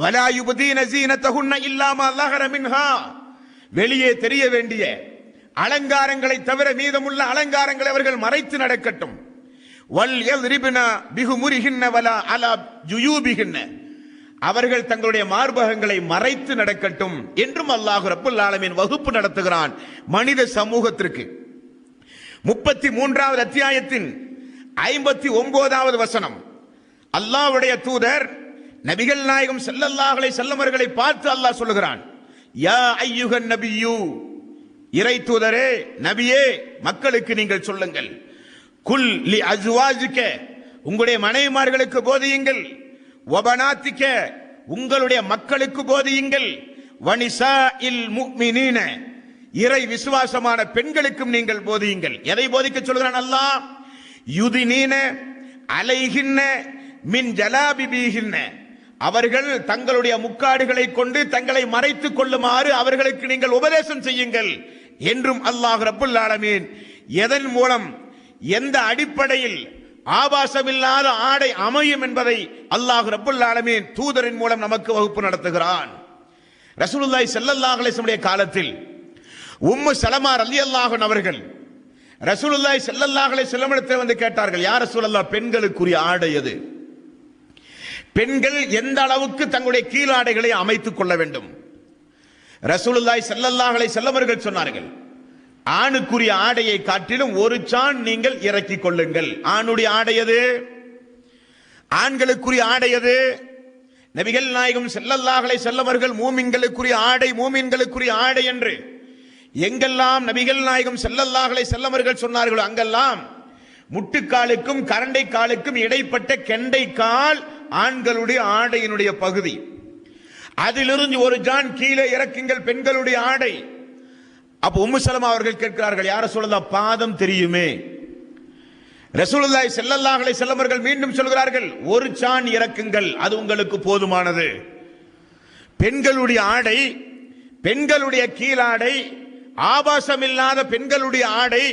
வலா யுபதீன ஸீனத்தஹுன்ன இல்லா மா ஸஹர மின்ஹா, வெளியே தெரிய வேண்டிய அலங்காரங்களை தவிர மீதமுள்ள அலங்காரங்களை அவர்கள் மறைத்து நடக்கட்டும். வல் யத்ரிப்ன பிஹுமுரிஹின்ன வலா அலா ஜுயூபிஹின்ன, அவர்கள் தங்களுடைய மார்பகங்களை மறைத்து நடக்கட்டும் என்றும் அல்லாஹ் ரப்பல் ஆலமீன் வகுப்பு நடத்துகிறான் மனித சமூகத்திற்கு. 33வது அத்தியாயத்தின் 59வது வசனம், அல்லாஹ்வுடைய தூதர் நபிகள் நாயகம் ஸல்லல்லாஹு அலைஹி வஸல்லம் அவர்களை பார்த்து அல்லாஹ் சொல்லுகிறான், யா அய்யுஹன் நபியு, இறை தூதரே நபியே மக்களுக்கு நீங்கள் சொல்லுங்கள், குல் லி அஸ்வாஜிக, உங்களுடைய மனைவிமார்களுக்கு போதியுங்கள், வபனாத்திக, உங்களுடைய மக்களுக்கு போதியுங்கள், வனிசாஇல் முஃமினீன, இறை விசுவாசமான பெண்களுக்கும் நீங்கள் போதியுங்கள். எதை போதிக்க சொல்கிறான் அல்லாஹ்? யுதினீன அலைஹின்ன மின் ஜலாபிபிஹின்ன, அவர்கள் தங்களுடைய முக்காடுகளை கொண்டு தங்களை மறைத்துக் கொள்ளுமாறு அவர்களுக்கு நீங்கள் உபதேசம் செய்யுங்கள் என்றும் அல்லாஹ் ரப்பல் ஆலமீன் எதன் மூலம் எந்த அடிப்படையில் ஆபாசமில்லாத ஆடை அமையும் என்பதை அல்லாஹ் ரப்பல் ஆலமீன் தூதரின் மூலம் நமக்கு வகுப்பு நடத்துகிறான். ரசூலுல்லாஹி ஸல்லல்லாஹு அலைஹி வஸல்லம் காலத்தில் உம்மு சலமா ரலியல்லாஹு அன்ஹா அவர்கள் ரசூலுல்லாஹி ஸல்லல்லாஹு அலைஹி வஸல்லம் இடத்தில் வந்து கேட்டார்கள், யா ரசூலல்லாஹ், பெண்களுக்குரிய ஆடை எது? பெண்கள் எந்த அளவுக்கு தங்களுடைய கீழாடைகளை அமைத்துக் கொள்ள வேண்டும்? ரசூலுல்லாஹி ஸல்லல்லாஹு அலைஹி வஸல்லம் அவர்கள் சொன்னார்கள், ஆணுக்குரிய ஆடையை காட்டிலும் ஒரு சான் நீங்கள் இறக்கிக் கொள்ளுங்கள். ஆணுடைய ஆடை எது? ஆண்களுக்குரிய ஆடை எது? நபிகள் நாயகம் ஸல்லல்லாஹு அலைஹி வஸல்லம் அவர்கள் மூமின்களுக்குரிய ஆடை, மூமின்களுக்குரிய ஆடை என்று எங்கெல்லாம் நபிகள் நாயகம் ஸல்லல்லாஹு அலைஹி வஸல்லம் அவர்கள் சொன்னார்களோ அங்கெல்லாம் முட்டுக்காலுக்கும் கரண்டை காலுக்கும் இடைப்பட்ட கெண்டை கால் ஆண்களுடைய ஆடையினுடைய பகுதி. அதிலிருந்து ஒரு ஜான் கீழே இறக்குங்கள் பெண்களுடைய ஆடை. அப்ப உம்மு சலமா அவர்கள் கேட்கிறார்கள், யார சொல்லலாம், பாதம் தெரியுமே. ரசூலுல்லாஹி ஸல்லல்லாஹு அலைஹி வஸல்லம் அவர்கள் மீண்டும் சொல்கிறார்கள், ஒரு சான் இறக்குங்கள், அது உங்களுக்கு போதுமானது. பெண்களுடைய ஆடை, பெண்களுடைய கீழாடை, ஆபாசமில்லாத பெண்களுடைய ஆடை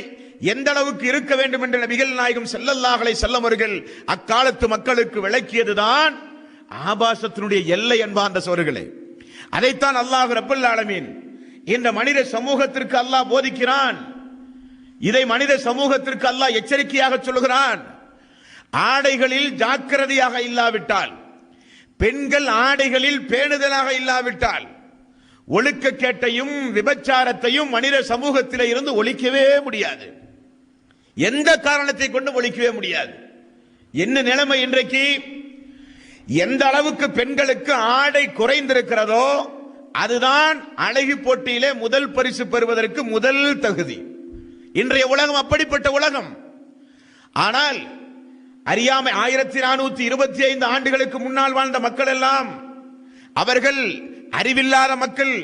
எந்த அளவுக்கு இருக்க வேண்டும் என்று நபிகள் நாயகம் ஸல்லல்லாஹு அலைஹி வஸல்லம் அவர்கள் அக்காலத்து மக்களுக்கு விளக்கியதுதான் ஆபாசத்தினுடைய எல்லை என்பார்ந்த சோர்களே. அதைத்தான் அல்லாஹ் ரப்பல் ஆலமீன் இந்த மனித சமூகத்திற்கு அல்லாஹ் போதிக்கிறான். இதை மனித சமூகத்திற்கு அல்லாஹ் எச்சரிக்கையாக சொல்லுகிறான். ஆடைகளில் ஜாக்கிரதையாக இல்லாவிட்டால், பெண்கள் ஆடைகளில் பேணுதலாக இல்லாவிட்டால், ஒழுக்கக்கேட்டையும் விபச்சாரத்தையும் மனித சமூகத்திலே இருந்து ஒழிக்கவே முடியாது. எந்த காரணத்தை கொண்டு ஒழிக்கவே முடியாது. என்ன நிலைமை இன்றைக்கு? எந்த அளவுக்கு பெண்களுக்கு ஆடை குறைந்திருக்கிறதோ அதுதான் அழகி போட்டியிலே முதல் பரிசு பெறுவதற்கு முதல் தகுதி. இன்றைய உலகம் அப்படிப்பட்ட உலகம். ஆனால் அறியாமை 1425 ஆண்டுகளுக்கு முன்னால் வாழ்ந்த மக்கள் எல்லாம் அவர்கள் அறிவில்லாத மக்கள்,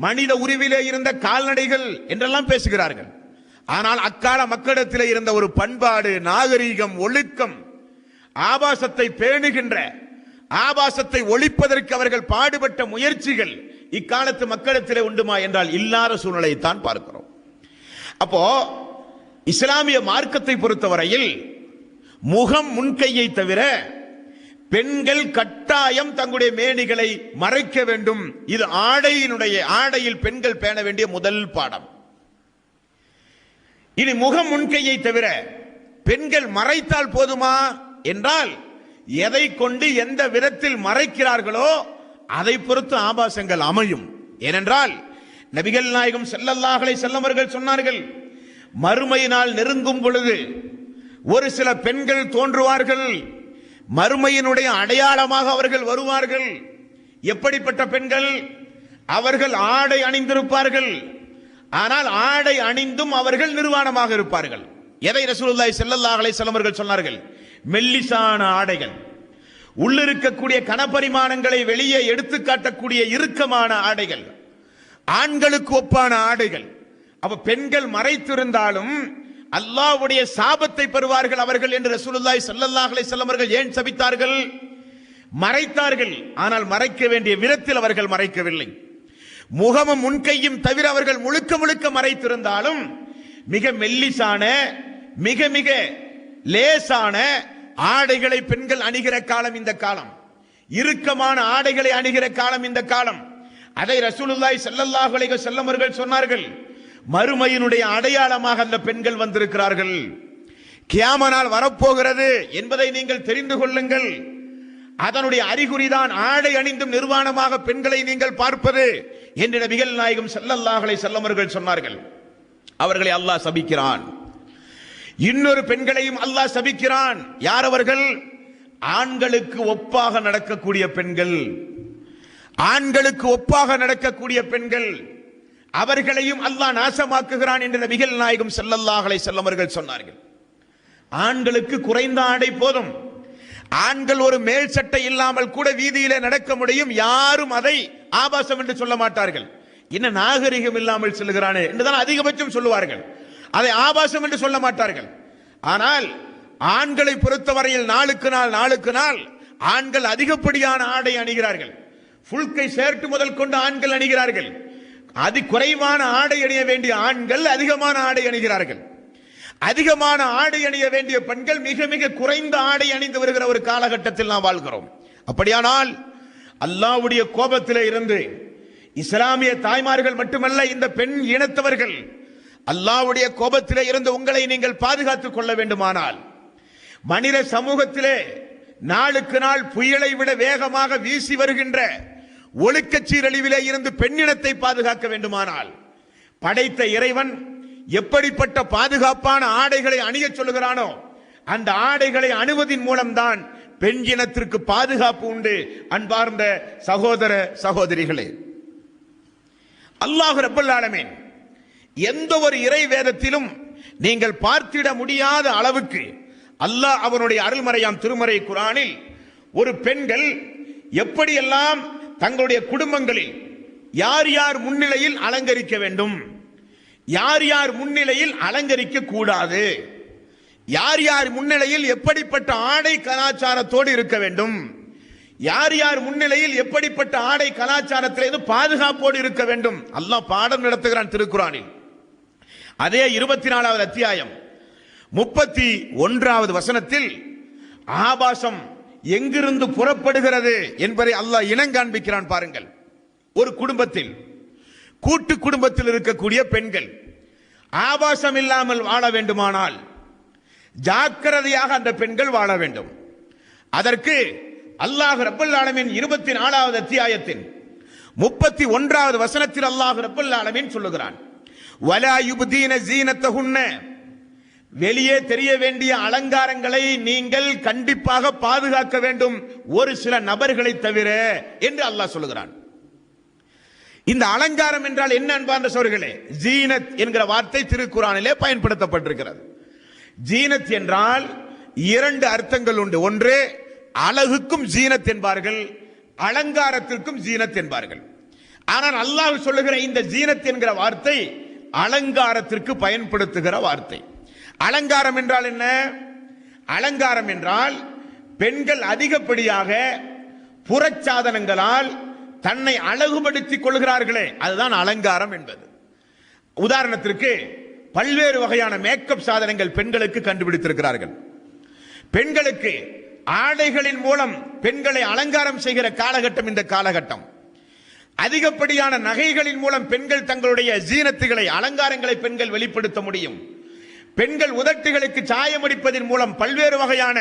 மனித உருவிலே இருந்த கால்நடைகள் என்றெல்லாம் பேசுகிறார்கள். ஆனால் அக்கால மக்களிடத்தில் இருந்த ஒரு பண்பாடு, நாகரீகம், ஒழுக்கம், ஆபாசத்தை பேணுகின்ற, ஆபாசத்தை ஒழிப்பதற்கு அவர்கள் பாடுபட்ட முயற்சிகள் இக்காலத்து மக்களிடத்திலே உண்டுமா என்றால் இல்லாத சூழ்நிலையை தான் பார்க்கிறோம். அப்போ இஸ்லாமிய மார்க்கத்தை பொறுத்தவரையில் முகம் முன்கையை தவிர பெண்கள் கட்டாயம் தங்களுடைய மேனிகளை மறைக்க வேண்டும். இது ஆடையில் பெண்கள் பேண வேண்டிய முதல் பாடம். இனி முகம் முன்கையை தவிர பெண்கள் மறைத்தால் போதுமா என்றால், எதை கொண்டு எந்த விதத்தில் மறைக்கிறார்களோ அதை பொறுத்து ஆபாசங்கள் அமையும். ஏனென்றால் நபிகள் நாயகம் ஸல்லல்லாஹு அலைஹி வஸல்லம் அவர்கள் சொன்னார்கள், மறுமையினால் நெருங்கும் பொழுது ஒரு சில பெண்கள் தோன்றுவார்கள், மறுமையினுடைய அடையாளமாக அவர்கள் வருவார்கள். எப்படிப்பட்ட பெண்கள்? அவர்கள் ஆடை அணிந்திருப்பார்கள், ஆனால் ஆடை அணிந்தும் அவர்கள் நிர்வாணமாக இருப்பார்கள். எதை ரசூலுல்லாஹி ஸல்லல்லாஹு அலைஹி வஸல்லம் அவர்கள் சொன்னார்கள்? மெல்லிசான ஆடைகள், உள்ளிருக்கக்கூடிய கனபரிமாணங்களை வெளியே எடுத்து காட்டக்கூடிய இறுக்கமான ஆடைகள், ஆண்களுக்கு ஒப்பான ஆடைகள். அப்ப பெண்கள் மறைத்திருந்தாலும் அல்லாஹ்வுடைய சாபத்தை பெறுவார்கள் அவர்கள் என்று ரசூலுல்லாஹி ஸல்லல்லாஹு அலைஹி வஸல்லம் அவர்கள் ஏன் சபித்தார்கள்? மறைத்தார்கள், ஆனால் மறைக்க வேண்டிய விதத்தில் அவர்கள் மறைக்கவில்லை. முகமும் முன்கையும் தவிர அவர்கள் முழுக்க முழுக்க மறைத்திருந்தாலும் மிக மெல்லிசான, மிக மிக லேசான ஆடைகளை பெண்கள் அணிகிற காலம் இந்த காலம். இறுக்கமான ஆடைகளை அணிகிற காலம் இந்த காலம். அதை ரசூலுல்லாஹி ஸல்லல்லாஹு அலைஹி வஸல்லம் அவர்கள் சொன்னார்கள். மறுமையினுடைய அடையாளமாக அந்த பெண்கள் வந்திருக்கிறார்கள். கியாம நாள் வரப்போகிறது என்பதை நீங்கள் தெரிந்து கொள்ளுங்கள். அதனுடைய அறிகுறிதான் ஆடை அணிந்தும் நிர்வாணமாக பெண்களை நீங்கள் பார்ப்பது என்று நபிகள் நாயகம் ஸல்லல்லாஹு அலைஹி வஸல்லம் அவர்கள் சொன்னார்கள். அவர்களை அல்லாஹ் சபிக்கிறான். இன்னொரு பெண்களையும் அல்லாஹ் சபிக்கிறான். யார் அவர்கள்? ஆண்களுக்கு ஒப்பாக நடக்கக்கூடிய பெண்கள். ஆண்களுக்கு ஒப்பாக நடக்கக்கூடிய பெண்கள், அவர்களையும் அல்லாஹ் நாசமாக்குகிறான் என்று நபிகள் நாயகம் ஸல்லல்லாஹு அலைஹி வஸல்லம் அவர்கள் சொன்னார்கள். ஆண்களுக்கு குறைந்த ஆடை போதும். ஆண்கள் ஒரு மேல் சட்டை இல்லாமல் கூட வீதியிலே நடக்க முடியும். யாரும் அதை ஆபாசம் என்று சொல்ல மாட்டார்கள். என்ன நாகரிகம் இல்லாமல் சொல்லுகிறானே என்றுதான் அதிகபட்சம் சொல்லுவார்கள். அதை ஆபாசம் என்று சொல்ல மாட்டார்கள். ஆனால் ஆண்களை பொறுத்தவரையில் நாளுக்கு நாள் ஆண்கள் அதிகப்படியான ஆடை அணிகிறார்கள். ஃபுல் கை ஷர்ட் முதல் கொண்டு ஆண்கள் அணிகிறார்கள். அதி குறைவான ஆடை அணிய வேண்டிய ஆண்கள் அதிகமான ஆடை அணிகிறார்கள். அதிகமான ஆடை அணிய வேண்டிய பெண்கள் மிக மிக குறைந்த ஆடை அணிந்து வருகிற ஒரு காலகட்டத்தில் நாம் வாழ்கிறோம். அப்படியானால் அல்லாஹ்வுடைய கோபத்திலே இருந்து இஸ்லாமிய தாய்மார்கள் மட்டுமல்ல, இந்த பெண் இனத்தவர்கள் அல்லாஹ்வுடைய கோபத்திலே இருந்து உங்களை நீங்கள் பாதுகாத்துக் கொள்ள வேண்டுமானால், மனித சமூகத்திலே நாளுக்கு நாள் புயலை விட வேகமாக வீசி வருகின்ற ஒழுக்கச் சீரழிவிலே இருந்து பெண்ணினத்தை பாதுகாக்க வேண்டுமானால், படைத்த இறைவன் எப்படிப்பட்ட பாதுகாப்பான ஆடைகளை அணிய சொல்லுகிறானோ அந்த ஆடைகளை அணிவதின் மூலம்தான் பெண் இனத்திற்கு பாதுகாப்பு உண்டு. அன்பார்ந்த சகோதர சகோதரிகளே, அல்லாஹ் ரப்பல் ஆலமீன் எந்த ஒரு இறை வேதத்திலும் நீங்கள் பார்த்திட முடியாத அளவுக்கு அல்லாஹ் அவனுடைய அருள்மறையாம் திருமறை குர்ஆனில் ஒரு பெண்கள் எப்படியெல்லாம் தங்களுடைய குடும்பங்களில் யார் யார் முன்னிலையில் அலங்கரிக்க வேண்டும், யார் யார் முன்னிலையில் அலங்கரிக்க கூடாது, யார் யார் முன்னிலையில் எப்படிப்பட்ட ஆடை கலாச்சாரத்தோடு இருக்க வேண்டும், யார் யார் முன்னிலையில் எப்படிப்பட்ட ஆடை கலாச்சாரத்திலிருந்து பாதுகாப்போடு இருக்க வேண்டும், அல்லாஹ் பாடம் நடத்துகிறான் திருக்குர்ஆனில். அதே 24வது அத்தியாயம் 31வது வசனத்தில் ஆபாசம் எங்கிருந்து புறப்படுகிறது என்பதை அல்லாஹ் இனங்காண்பிக்கிறான். பாருங்கள், ஒரு குடும்பத்தில், கூட்டு குடும்பத்தில் இருக்கக்கூடிய பெண்கள் ஆபாசம் இல்லாமல் வாழ வேண்டுமானால் ஜாக்கிரதையாக அந்த பெண்கள் வாழ வேண்டும். அதற்கு அல்லாஹ் ரப்பல் ஆலமீன் 24வது அத்தியாயத்தின் 31வது வசனத்தில் அல்லாஹ் ரப்பல் ஆலமீன் சொல்லுகிறான், வலா யுப்தீன ஸீனத்தஹுன்ன, வெளியே தெரிய வேண்டிய அலங்காரங்களை நீங்கள் கண்டிப்பாக பாதுகாக்க வேண்டும், ஒரு சில நபர்களை தவிர என்று அல்லாஹ் சொல்லுகிறான். இந்த அலங்காரம் என்றால் என்ன அன்பார்ந்த சகோதரர்களே? ஜீனத் என்கிற வார்த்தை திருக்குர்ஆனிலே பயன்படுத்தப்பட்டிருக்கிறது. ஜீனத் என்றால் 2 அர்த்தங்கள் உண்டு. ஒன்று, அழகுக்கும் ஜீனத் என்பார்கள், அலங்காரத்திற்கும் ஜீனத் என்பார்கள். ஆனால் அல்லாஹ் சொல்லுகிற இந்த ஜீனத் என்கிற வார்த்தை அலங்காரத்திற்கு பயன்படுத்துகிற வார்த்தை. அலங்காரம் என்றால் என்ன? அலங்காரம் என்றால் பெண்கள் அதிகப்படியாக புறச்சாதனங்களால் தன்னை அழகுபடுத்திக் கொள்கிறார்களே, அதுதான் அலங்காரம் என்பது. உதாரணத்திற்கு பல்வேறு வகையான மேக்கப் சாதனங்கள் பெண்களுக்கு கண்டுபிடித்திருக்கிறார்கள். பெண்களுக்கு ஆடைகளின் மூலம் பெண்களை அலங்காரம் செய்கிற காலகட்டம் இந்த காலகட்டம். அதிகப்படியான நகைகளின் மூலம் பெண்கள் தங்களுடைய ஜீனத்துகளை, அலங்காரங்களை பெண்கள் வெளிப்படுத்த முடியும். பெண்கள் உதட்டுகளுக்கு சாயம் அடிப்பதன் மூலம், பல்வேறு வகையான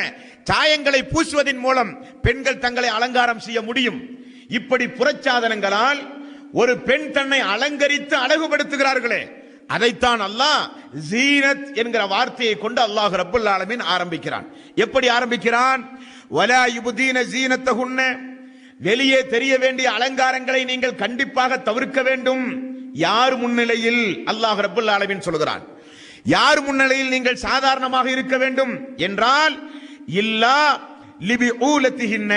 சாயங்களை பூசுவதன் மூலம் பெண்கள் தங்களை அலங்காரம் செய்ய முடியும். இப்படி புறச்சாதனங்களால் ஒரு பெண் தன்னை அலங்கரித்து அழகுபடுத்துகிறார்களே, அதைத்தான் அல்லாஹ் ஜீனத் என்கிற வார்த்தையை கொண்டு அல்லாஹ் ரப்பல் ஆலமீன் ஆரம்பிக்கிறான். எப்படி ஆரம்பிக்கிறான்? வலா யுப்தீன ஸீனத்தஹுன்ன, வெளியே தெரிய வேண்டிய அலங்காரங்களை நீங்கள் கண்டிப்பாக தவிர்க்க வேண்டும். யார் முன்னிலையில்? அல்லாஹ் ரப்பல் ஆலமீன் சொல்கிறான். யார் முன்னிலையில் நீங்கள் சாதாரணமாக இருக்க வேண்டும் என்றால், இல்லா லிபிஊலத்திஹின்ன,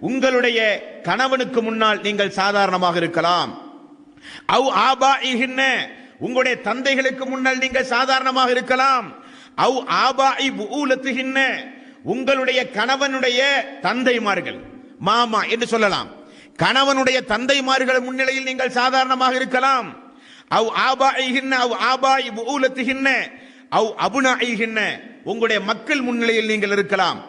உங்களுடைய கணவனுக்கு முன்னால் நீங்கள் சாதாரணமாக இருக்கலாம். அவ் ஆபாஇஹின்ன, உங்களுடைய தந்தைகளுக்கு முன்னால் நீங்கள் சாதாரணமாக இருக்கலாம். அவ் ஆபாஇ புஊலத்திஹின்ன, உங்களுடைய கணவனுடைய தந்தைமார்கள், மாமா என்று சொல்லலாம், கணவனுடைய தந்தைமார்கள் முன்னிலையில் நீங்கள் சாதாரணமாக இருக்கலாம். அவ் ஆபாஇஹின்ன அவ் ஆபாஇ புஊலத்திஹின்ன அவ் அபுனாஇஹின்ன, உங்களுடைய மக்கள் முன்னிலையில் நீங்கள் இருக்கலாம்.